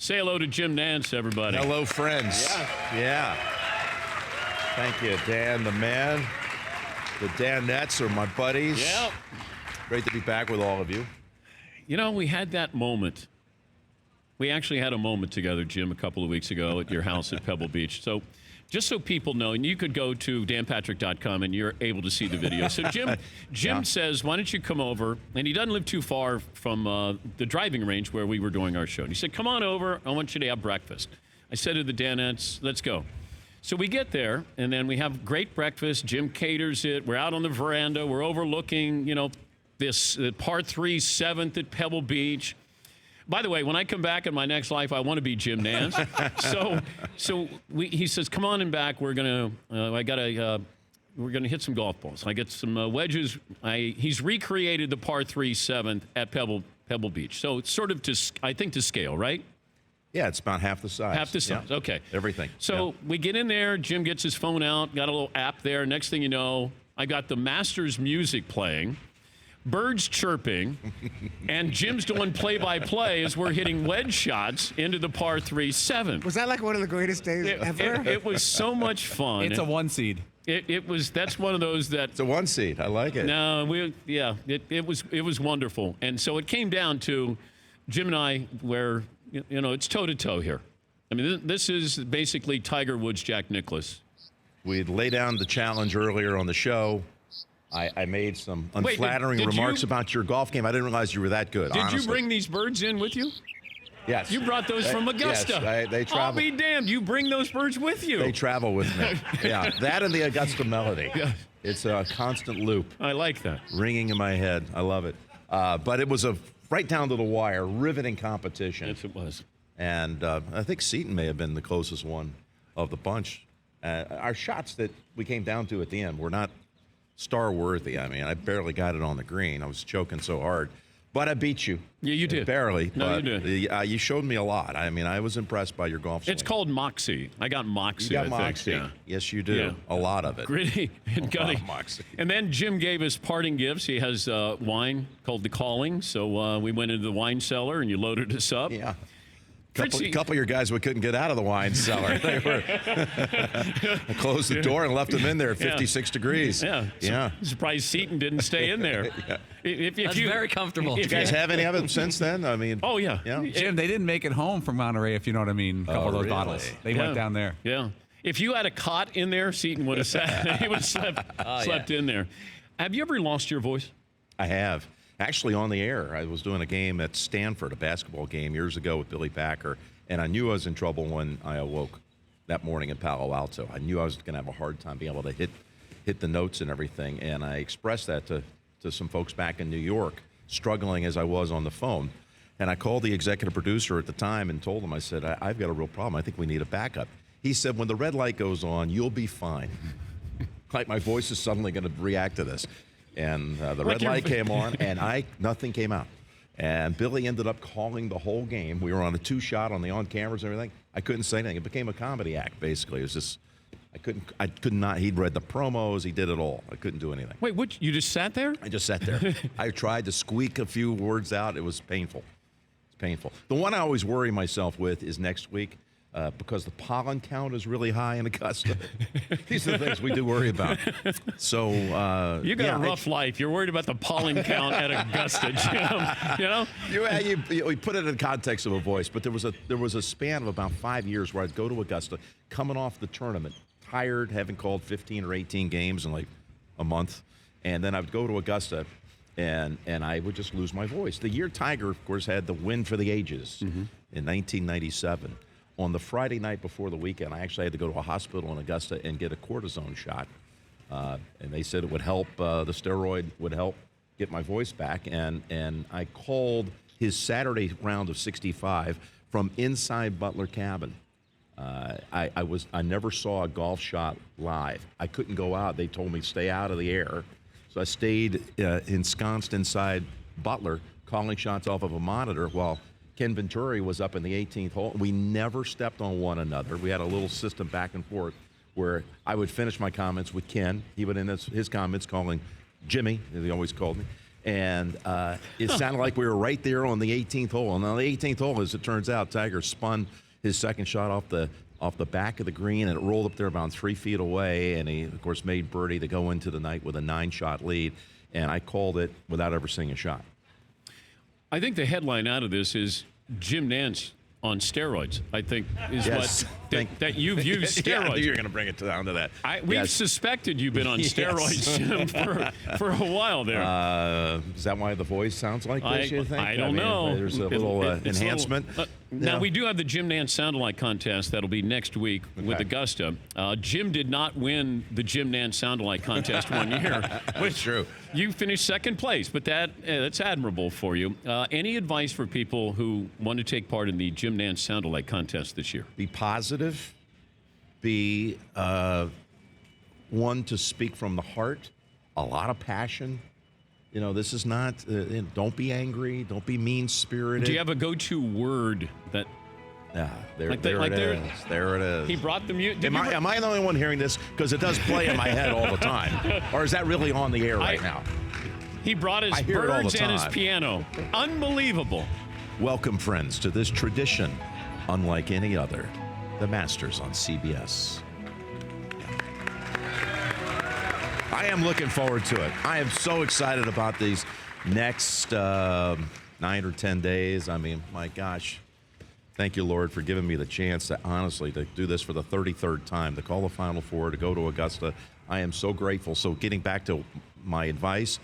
Say hello to Jim Nantz, everybody. Hello, friends. Yeah. Thank you, Dan, the man. The Danettes are my buddies. Yep. Great to be back with all of you. You know, we had that moment. We actually had a moment together, Jim, a couple of weeks ago at your house at Pebble Beach. So just so people know, and you could go to danpatrick.com and you're able to see the video. So Jim says, why don't you come over? And he doesn't live too far from the driving range where we were doing our show. And he said, come on over. I want you to have breakfast. I said to the Danettes, let's go. So we get there, and then we have great breakfast. Jim caters it. We're out on the veranda. We're overlooking, this par 3 7th at Pebble Beach. By the way, when I come back in my next life, I want to be Jim Nantz. He says, "Come on in back. We're gonna hit some golf balls." I get some wedges. He's recreated the par 3 7th at Pebble Beach. So it's sort of to scale, right? Yeah, it's about half the size. Half the size. Yeah. Okay. Everything. So we get in there. Jim gets his phone out. Got a little app there. Next thing you know, I got the Masters music playing. Birds chirping, and Jim's doing play-by-play as we're hitting wedge shots into the par 3 7. Was that like one of the greatest days ever? It was so much fun. It's a 1 seed. That's one of those that... It's a 1 seed. I like it. No, it was wonderful. And so it came down to Jim and I where, it's toe-to-toe here. I mean, this is basically Tiger Woods, Jack Nicklaus. We'd lay down the challenge earlier on the show. I made some unflattering remarks about your golf game. I didn't realize you were that good, honestly. Did you bring these birds in with you? Yes. You brought those from Augusta. Yes, they travel. I'll be damned. You bring those birds with you. They travel with me. Yeah, that and the Augusta melody. Yeah. It's a constant loop. I like that. Ringing in my head. I love it. But it was a right down to the wire, riveting competition. Yes, it was. And I think Seton may have been the closest one of the bunch. Our shots that we came down to at the end were not star-worthy. I mean, I barely got it on the green. I was choking so hard. But I beat you. Yeah, you did. Barely. No, but you did. You showed me a lot. I mean, I was impressed by your golf swing. It's called moxie. I got moxie, You got I moxie. think. Yeah. Yes, you do. Yeah. A lot of it. Gritty and gutty. Moxie. And then Jim gave us parting gifts. He has wine called The Calling. So we went into the wine cellar, and you loaded us up. Yeah. A couple of your guys we couldn't get out of the wine cellar. They were I closed the door and left them in there at 56 degrees. Yeah. Yeah. Surprised Seton didn't stay in there. Yeah. That's very comfortable. You guys have any of them since then? I mean, oh, yeah. Jim, they didn't make it home from Monterey, if you know what I mean. A couple of those really? bottles. They went down there. Yeah. If you had a cot in there, Seton would have sat. He would have slept in there. Have you ever lost your voice? I have. Actually, on the air, I was doing a game at Stanford, a basketball game years ago with Billy Packer, and I knew I was in trouble when I awoke that morning in Palo Alto. I knew I was going to have a hard time being able to hit the notes and everything, and I expressed that to some folks back in New York, struggling as I was on the phone. And I called the executive producer at the time and told him, I said, I've got a real problem. I think we need a backup. He said, when the red light goes on, you'll be fine. Like my voice is suddenly going to react to this. And the red light came on, and nothing came out. And Billy ended up calling the whole game. We were on a 2-shot on the on-cameras and everything. I couldn't say anything. It became a comedy act, basically. It was just, I could not. He'd read the promos. He did it all. I couldn't do anything. Wait, what? You just sat there? I just sat there. I tried to squeak a few words out. It was painful. It's painful. The one I always worry myself with is next week. Because the pollen count is really high in Augusta. These are the things we do worry about. So you got a rough life. You're worried about the pollen count at Augusta, Jim. We put it in context of a voice, but there was a span of about 5 years where I'd go to Augusta, coming off the tournament, tired, having called 15 or 18 games in like a month, and then I would go to Augusta. And I would just lose my voice. The year Tiger, of course, had the win for the ages in 1997. On the Friday night before the weekend, I actually had to go to a hospital in Augusta and get a cortisone shot. And they said it would help, the steroid would help get my voice back. And I called his Saturday round of 65 from inside Butler Cabin. I never saw a golf shot live. I couldn't go out. They told me stay out of the air. So I stayed ensconced inside Butler, calling shots off of a monitor while Ken Venturi was up in the 18th hole. We never stepped on one another. We had a little system back and forth where I would finish my comments with Ken. He would end his comments calling Jimmy, as he always called me. And it sounded like we were right there on the 18th hole. And on the 18th hole, as it turns out, Tiger spun his second shot off the back of the green, and it rolled up there about 3 feet away. And he, of course, made birdie to go into the night with a 9-shot lead. And I called it without ever seeing a shot. I think the headline out of this is Jim Nantz on steroids, I think, is Yes. that you've used Yeah, I steroids. knew you were going to bring it down to that. We've Yes. suspected you've been on Yes. steroids, Jim, for a while there. Is that why the voice sounds like this, you think? I don't mean, know. There's a little It's enhancement. Now, we do have the Jim Nantz Sound-Alike contest that'll be next week with Augusta. Jim did not win the Jim Nantz Sound-Alike contest one year. That's true. You finished second place, but that's admirable for you. Any advice for people who want to take part in the Jim Nantz Sound-Alike contest this year? Be positive. Be one to speak from the heart. A lot of passion. You know, this is not, don't be angry. Don't be mean-spirited. Do you have a go-to word that... Yeah, there Like it there- is. There it is. He brought the mute. Am I the only one hearing this? Because it does play in my head all the time. Or is that really on the air right now? He brought his I hear it all the birds and his time. piano. Unbelievable. Welcome, friends, to this tradition unlike any other. The Masters on CBS. I am looking forward to it. I am so excited about these next 9 or 10 days. I mean, my gosh. Thank you, Lord, for giving me the chance to honestly to do this for the 33rd time, to call the Final Four, to go to Augusta. I am so grateful. So getting back to my advice,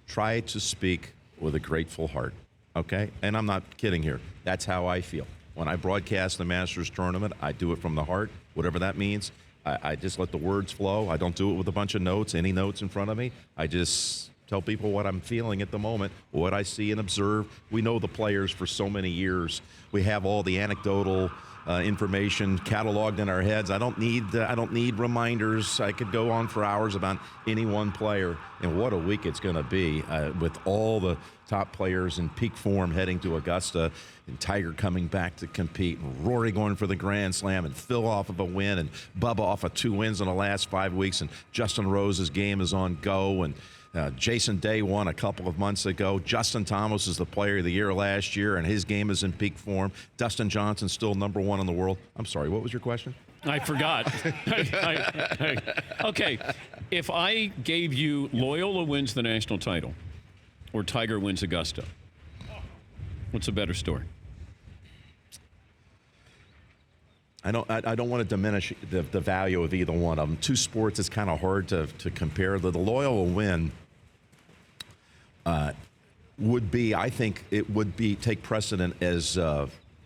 try to speak with a grateful heart, okay? And I'm not kidding here. That's how I feel. When I broadcast the Masters tournament, I do it from the heart, whatever that means. I just let the words flow. I don't do it with a bunch of notes, any notes in front of me. I just tell people what I'm feeling at the moment, what I see and observe. We know the players for so many years. We have all the anecdotal information cataloged in our heads. I don't need reminders. I could go on for hours about any one player. And what a week it's going to be with all the top players in peak form heading to Augusta, and Tiger coming back to compete, and Rory going for the Grand Slam, and Phil off of a win, and Bubba off of 2 wins in the last 5 weeks, and Justin Rose's game is on go, and Jason Day won a couple of months ago. Justin Thomas is the player of the year last year, and his game is in peak form. Dustin Johnson's still #1 in the world. I'm sorry, what was your question? I forgot. Okay, if I gave you Loyola wins the national title or Tiger wins Augusta, what's a better story? I don't want to diminish the value of either one of them. Two sports, it's kind of hard to compare. The Loyola win would be, I think, it would be take precedent as,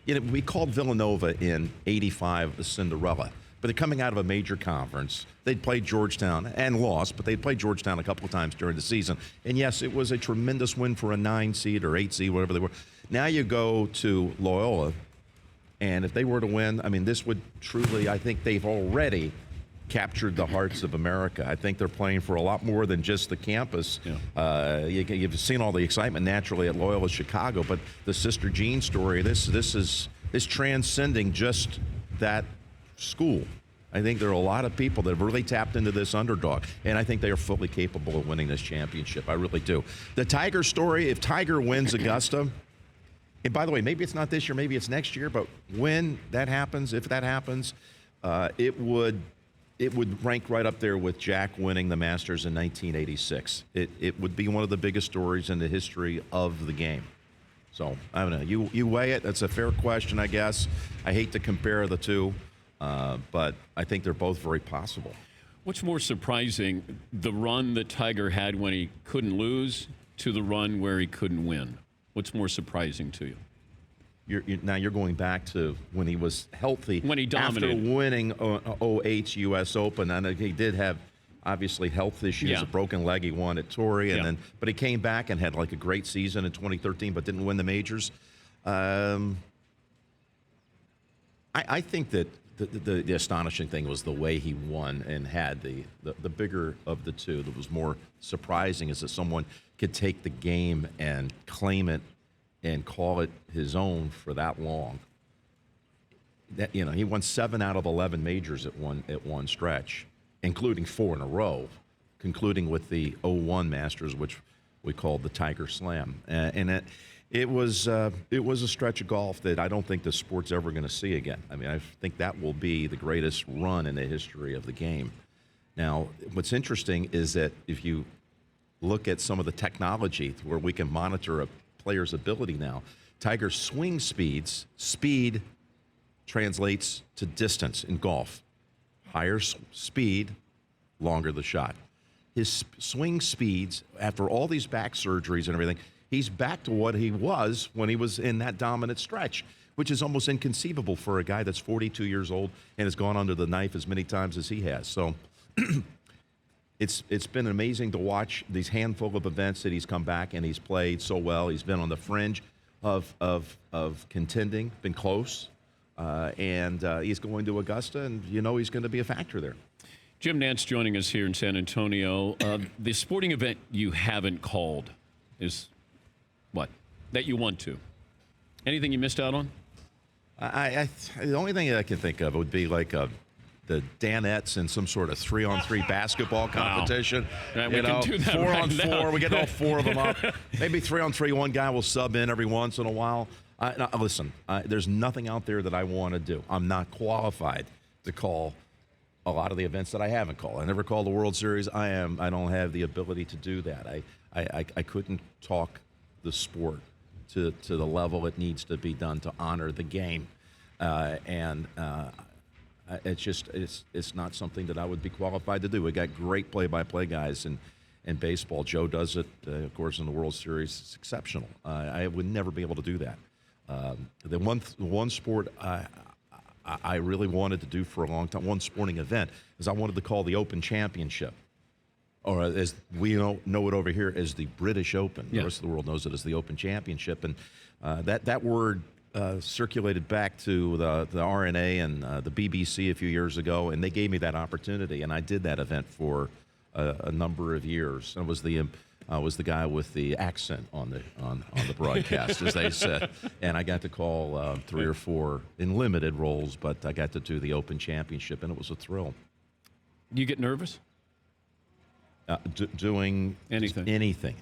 we called Villanova in '85 the Cinderella. But they're coming out of a major conference. They'd played Georgetown and lost, but they'd played Georgetown a couple of times during the season. And yes, it was a tremendous win for a 9 seed or 8 seed, whatever they were. Now you go to Loyola, and if they were to win, I mean, this would truly, I think they've already captured the hearts of America. I think they're playing for a lot more than just the campus. Yeah. You've seen all the excitement naturally at Loyola Chicago, but the Sister Jean story, this is transcending just that school. I think there are a lot of people that have really tapped into this underdog, and I think they are fully capable of winning this championship. I really do. The Tiger story, if Tiger wins Augusta, and by the way, maybe it's not this year, maybe it's next year, but when that happens, if that happens, it would rank right up there with Jack winning the Masters in 1986. It would be one of the biggest stories in the history of the game. So, I don't know. You weigh it. That's a fair question, I guess. I hate to compare the two, but I think they're both very possible. What's more surprising, the run that Tiger had when he couldn't lose to the run where he couldn't win? What's more surprising to you? Now you're going back to when he was healthy. When he dominated. After winning 08's U.S. Open, and he did have, obviously, health issues, Yeah. a broken leg he won at Torrey, and Yeah. but he came back and had like a great season in 2013, but didn't win the majors. I think that the astonishing thing was the way he won and had the bigger of the two. That was more surprising is that someone could take the game and claim it and call it his own for that long. That, he won 7 out of 11 majors at one stretch, including 4 in a row, concluding with the '01 Masters, which we called the Tiger Slam, and it was a stretch of golf that I don't think the sport's ever going to see again. I mean, I think that will be the greatest run in the history of the game. Now, what's interesting is that if you look at some of the technology where we can monitor a player's ability now, Tiger's swing speed translates to distance in golf. Higher speed, longer the shot. His swing speeds, after all these back surgeries and everything, he's back to what he was when he was in that dominant stretch, which is almost inconceivable for a guy that's 42 years old and has gone under the knife as many times as he has. So it's been amazing to watch these handful of events that he's come back and he's played so well. He's been on the fringe of contending, been close, and he's going to Augusta, and he's going to be a factor there. Jim Nantz joining us here in San Antonio. The sporting event you haven't called is what? That you want to? Anything you missed out on? The only thing that I can think of would be like the Danettes in some sort of 3-on-3 basketball competition. Wow. We can do that 4-on-4. now. We get all four of them up. Maybe 3-on-3. One guy will sub in every once in a while. Now, listen, there's nothing out there that I want to do. I'm not qualified to call a lot of the events that I haven't called. I never called the World Series. I don't have the ability to do that. I couldn't talk the sport to the level it needs to be done to honor the game, it's not something that I would be qualified to do. We got great play-by-play guys in baseball. Joe does it, of course, in the World Series. It's exceptional. I would never be able to do that. The one sport I really wanted to do for a long time, one sporting event, is I wanted to call the Open Championship, or as we know it over here as the British Open. Yeah. The rest of the world knows it as the Open Championship, and that word circulated back to the RNA and the BBC a few years ago, and they gave me that opportunity, and I did that event for a number of years. I was the guy with the accent on the broadcast, as they said, and I got to call 3 or 4 in limited roles, but I got to do the Open Championship, and it was a thrill. You get nervous? Doing anything.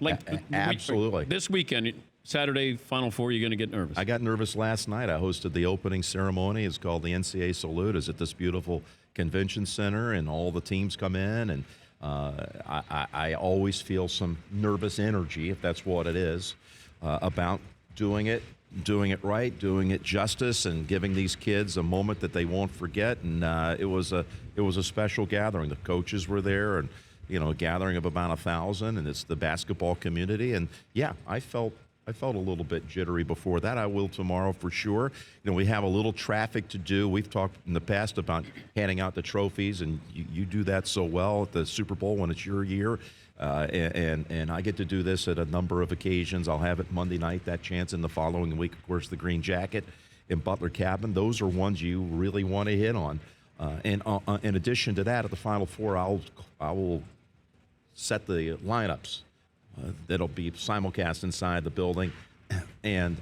Absolutely. This weekend, Saturday, Final Four, you're going to get nervous? I got nervous last night. I hosted the opening ceremony. It's called the NCAA Salute. It's at this beautiful convention center, and all the teams come in, and I always feel some nervous energy, if that's what it is, about doing it right, doing it justice, and giving these kids a moment that they won't forget. And it was a special gathering. The coaches were there, and a gathering of about 1,000, and it's the basketball community. And yeah, I felt a little bit jittery before that. I will tomorrow for sure. We have a little traffic to do. We've talked in the past about handing out the trophies, and you do that so well at the Super Bowl when it's your year. And I get to do this at a number of occasions. I'll have it Monday night, that chance, in the following week, of course, the Green Jacket in Butler Cabin. Those are ones you really want to hit on. And in addition to that, at the Final Four, I will set the lineups. That'll be simulcast inside the building and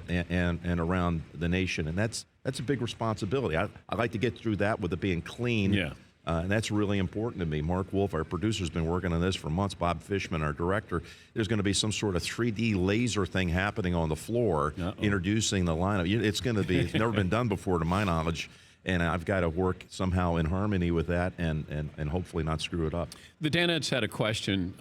around the nation, and that's a big responsibility. I like to get through that with it being clean, and that's really important to me. Mark Wolf, our producer, has been working on this for months. Bob Fishman, our director, there's going to be some sort of 3D laser thing happening on the floor, introducing the lineup. It's going to be, it's never been done before, to my knowledge. And I've got to work somehow in harmony with that and hopefully not screw it up. The Danettes had a question.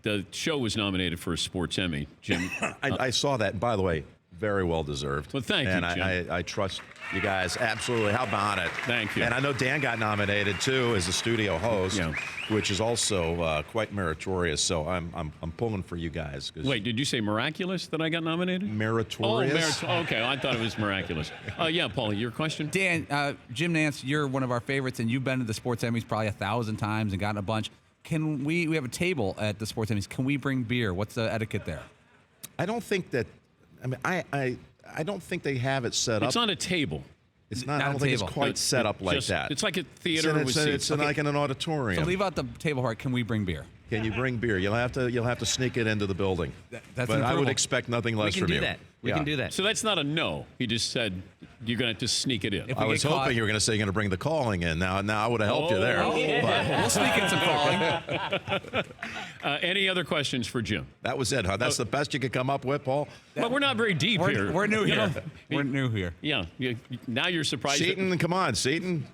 The show was nominated for a Sports Emmy, Jim. I saw that. And by the way, very well deserved. Well, thank you, Jim. And I trust you guys. Absolutely. How about it? Thank you. And I know Dan got nominated, too, as a studio host, which is also quite meritorious. So I'm pulling for you guys. Wait, did you say miraculous that I got nominated? Meritorious? Okay, I thought it was miraculous. Yeah, Paulie, your question? Dan, Jim Nantz, you're one of our favorites, and you've been to the Sports Emmys probably 1,000 times and gotten a bunch. Can we have a table at the Sports Emmys. Can we bring beer? What's the etiquette there? I don't think that. I mean, I don't think they have it set up. It's on a table. It's not. I don't think it's quite set up like that. It's like a theater with seats. It's like in an auditorium. So leave out the table part. Can we bring beer? Can you bring beer? You'll have to sneak it into the building. That's but an I would approval. expect nothing We less can from do you. that. We Yeah. can do that. So that's not a no. He just said you're going to have to sneak it in. If I we was get caught- hoping you were going to say you're going to bring the calling in. Now I would have helped you there. But We'll sneak in some calling. Any other questions for Jim? that was it, huh? That's the best you could come up with, Paul? Well, we're not very deep here. We're new You here. know, We're new here. Yeah. Now you're surprised. that- Seton, come on, Seton.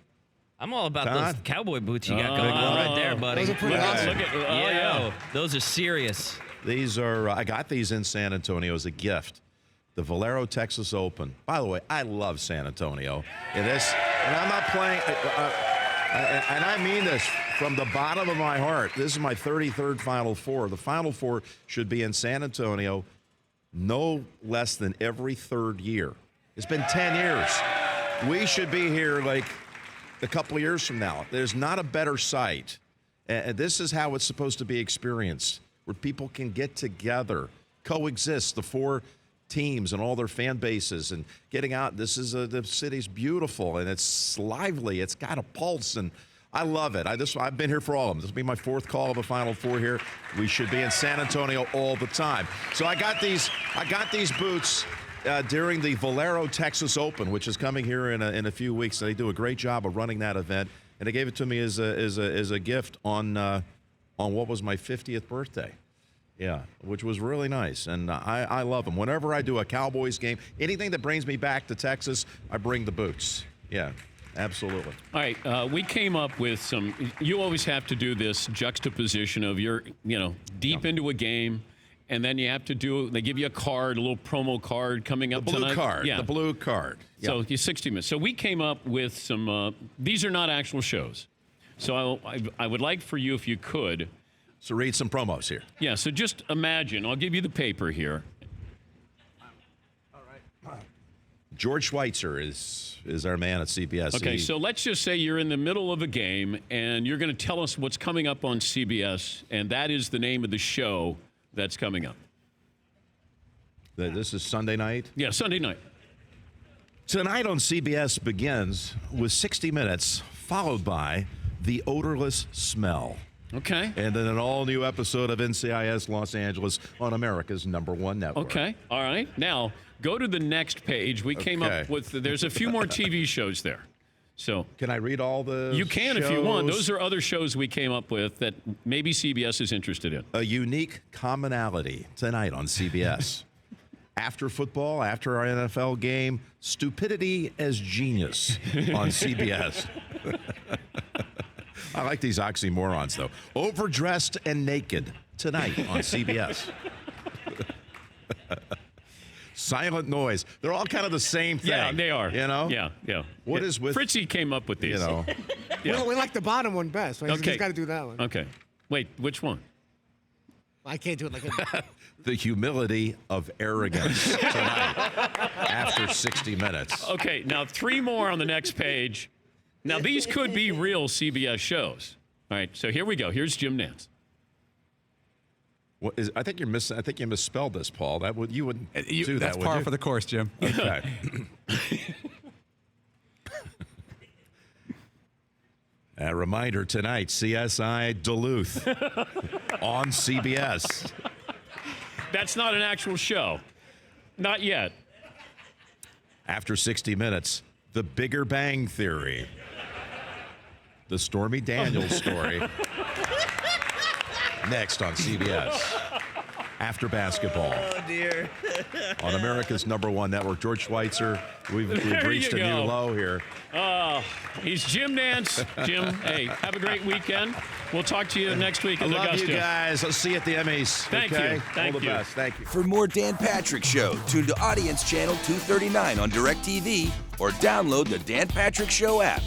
I'm all about Todd? those cowboy boots you got going on right there, buddy. Those are pretty Look awesome. at, yeah. Those are serious. These are, I got these in San Antonio as a gift. The Valero Texas Open. By the way, I love San Antonio. And I'm not playing, and I mean this from the bottom of my heart. This is my 33rd Final Four. The Final Four should be in San Antonio no less than every third year. It's been 10 years. We should be here like a couple of years from now. There's not a better site. And this is how it's supposed to be experienced, where people can get together, coexist, the four teams and all their fan bases, and getting out. This is the city's beautiful, and it's lively. It's got a pulse, and I love it. I've been here for all of them. This will be my fourth call of a Final Four here. We should be in San Antonio all the time. So I got these boots during the Valero Texas Open, which is coming here in a few weeks. They do a great job of running that event, and they gave it to me as a gift on what was my 50th birthday. Yeah, which was really nice, and I love them. Whenever I do a Cowboys game, anything that brings me back to Texas, I bring the boots. Yeah, absolutely. All right, we came up with some. You always have to do this juxtaposition of you're, deep into a game, and then you have to do. They give you a card, a little promo card coming up The blue tonight. card. Yeah. The blue card. So you 60 minutes. So we came up with some. These are not actual shows. So I would like for you, if you could. So read some promos here. Yeah. So just imagine. I'll give you the paper here. George Schweitzer is our man at CBS. Okay, so let's just say you're in the middle of a game and you're going to tell us what's coming up on CBS, and that is the name of the show that's coming up. This is Sunday night. Yeah, Sunday night. Tonight on CBS begins with 60 Minutes, followed by The Odorless Smell. Okay. And then an all-new episode of NCIS Los Angeles on America's #1 network. Okay. All right. Now, go to the next page. We came up with, there's a few more TV shows there. So Can I read all the you can if you want. shows? Those are other shows we came up with that maybe CBS is interested in. A unique commonality tonight on CBS. After football, after our NFL game, stupidity as genius on CBS. I like these oxymorons, though. Overdressed and naked tonight on CBS. Silent noise. They're all kind of the same thing. Yeah, they are. You know? Yeah. What is with- Fritzy came up with these. You know. Yeah. We like the bottom one best. Right? Okay. He's got to do that one. Okay. Wait, which one? I can't do it like a. The humility of arrogance tonight after 60 Minutes. Okay, now 3 more on the next page. Now, these could be real CBS shows. All right, so here we go. Here's Jim Nantz. I think you misspelled this, Paul. You wouldn't do that, That's would par you? for the course, Jim. Okay. A reminder tonight, CSI Duluth on CBS. That's not an actual show. Not yet. After 60 Minutes, The Bigger Bang Theory. The Stormy Daniels story. Next on CBS. After basketball. Oh, dear. On America's #1 network. George Schweitzer, we've reached a you new go. low here. He's Jim Nantz. Jim, hey, have a great weekend. We'll talk to you next week I in love Augusta. you guys. I'll see you at the Emmys. Thank okay? you. Thank All the you. best. Thank you. For more Dan Patrick Show, tune to Audience Channel 239 on DirecTV or download the Dan Patrick Show app.